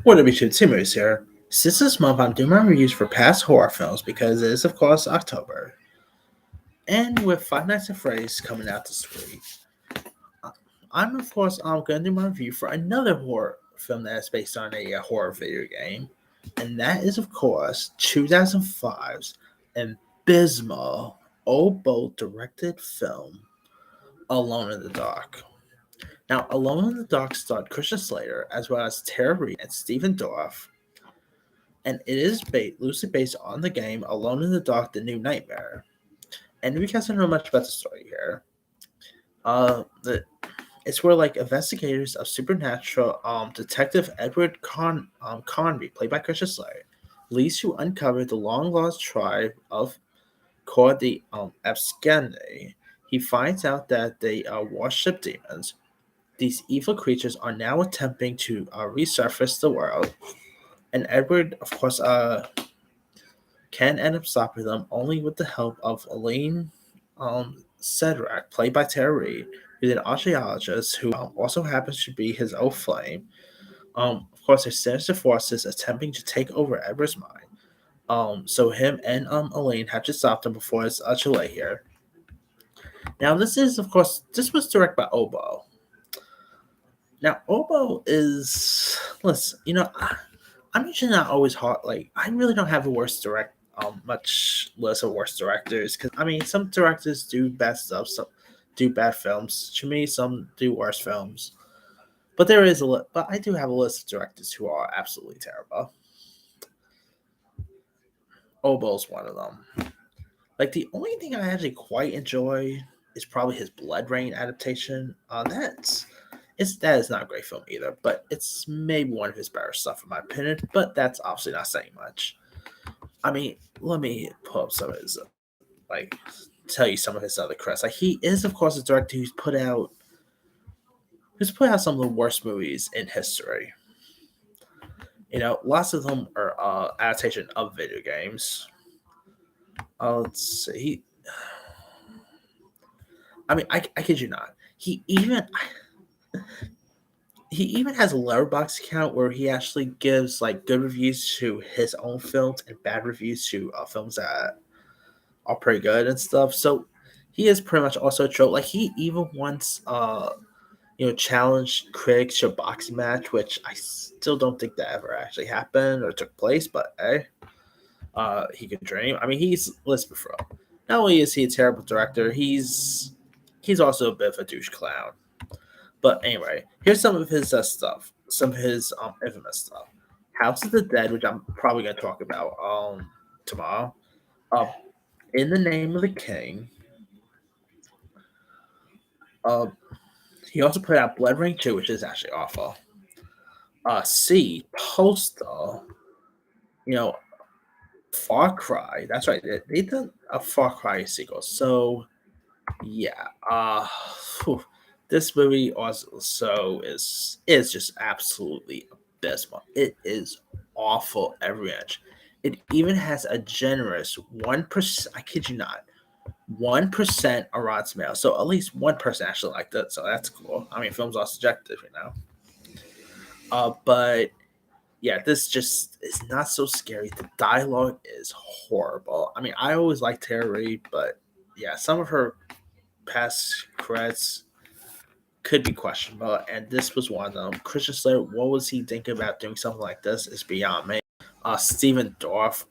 What are we two Timmers here? Since this month, I'm doing my reviews for past horror films because it is, of course, October. And with Five Nights at Freddy's coming out this week, uh, I'm going to do my review for another horror film that is based on a horror video game. And that is, of course, 2005's abysmal, Oboe directed film, Alone in the Dark. Now, Alone in the Dark starred Christian Slater as well as Tara Reid and Stephen Dorff, and it is loosely based on the game Alone in the Dark: The New Nightmare. And if you guys don't know much about the story here, the it's where like investigators of supernatural detective Edward Conry, played by Christian Slater, leads to uncover the long lost tribe of called the Abskande. He finds out that they worship demons. These evil creatures are now attempting to resurface the world, and Edward, of course, can end up stopping them only with the help of Elaine Cedric, played by Tara Reid, who's an archaeologist who also happens to be his old flame. Of course, there's sinister forces attempting to take over Edward's mind. So him and Elaine have to stop them before it's too late here. Now, this was directed by Oboe. Now, Oboe is listen, I'm usually not always hot. Like, I really don't have a worst much list of worst directors because I mean, some directors do bad stuff, some do bad films. To me, some do worse films. But but I do have a list of directors who are absolutely terrible. Oboe's one of them. Like the only thing I actually quite enjoy is probably his Blood Rain adaptation. That is not a great film either, but it's maybe one of his better stuff in my opinion. But that's obviously not saying much. I mean, let me pull up some of his like tell you some of his other credits. Like he is, of course, a director who's put out some of the worst movies in history. Lots of them are adaptation of video games. Let's see. I kid you not. He even has a letterbox account where he actually gives like good reviews to his own films and bad reviews to films that are pretty good and stuff. So he is pretty much also a trope. Like he even once challenged critics to a boxing match, which I still don't think that ever actually happened or took place, but hey, he could dream. I mean, let's be real. Not only is he a terrible director, he's also a bit of a douche clown. But anyway, here's some of his stuff, some of his infamous stuff. House of the Dead, which I'm probably gonna talk about tomorrow. Uh, in the Name of the King. Uh, he also put out Blood Rain 2, which is actually awful. C, Postal, you know, Far Cry. That's right. They did a Far Cry sequel. So yeah, whew, this movie also is just absolutely abysmal. It is awful every inch. It even has a generous 1%. I kid you not, 1% on Rotten Tomatoes. So at least one person actually liked it. So that's cool. I mean, films are subjective, but yeah, this just is not so scary. The dialogue is horrible. I mean, I always liked Tara Reid, but yeah, some of her past credits could be questionable, and this was one of them. Christian Slater, what was he thinking about doing something like this? Is beyond me. Stephen Dorff,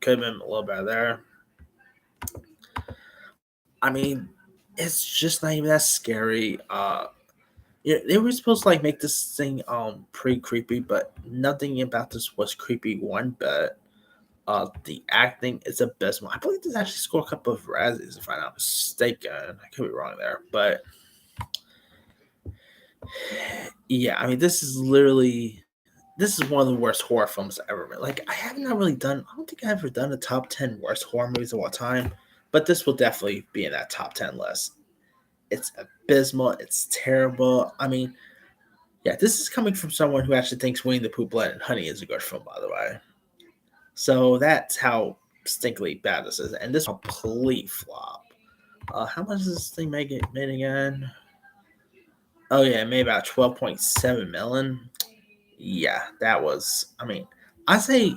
could have been a little better there. I mean, it's just not even that scary. They were supposed to like make this thing pretty creepy, but nothing about this was creepy one bit. The acting is abysmal. I believe this actually scored a couple of Razzies, if I'm not mistaken. I could be wrong there, but yeah, I mean, this is one of the worst horror films I ever made. Like, I have not really done. I don't think I've ever done a top 10 worst horror movies of all time, but this will definitely be in that top 10 list. It's abysmal. It's terrible. I mean, yeah, this is coming from someone who actually thinks Winnie the Pooh, Blood and Honey is a good film, by the way. So that's how stinkily bad this is, and this is a complete flop. How much does this thing make it made again? Oh yeah, it made about 12.7 million. Yeah, that was. I mean, I say,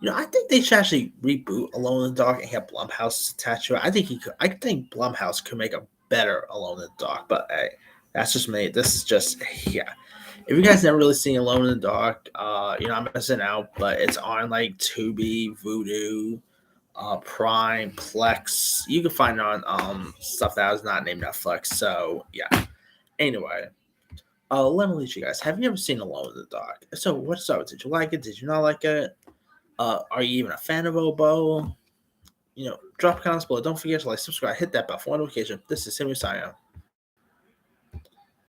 I think they should actually reboot Alone in the Dark and have Blumhouse attached to it. I think he could. I think Blumhouse could make a better Alone in the Dark, but hey, that's just me. This is just yeah. If you guys never really seen Alone in the Dark, I'm missing out, but it's on like Tubi, Vudu, Prime, Plex. You can find it on stuff that was not named Netflix. So yeah. Anyway, let me leave you guys. Have you ever seen Alone in the Dark? So what's up? Did you like it? Did you not like it? Are you even a fan of Obo? Drop comments below. Don't forget to like, subscribe, hit that bell for notification. This is Sammy signing out.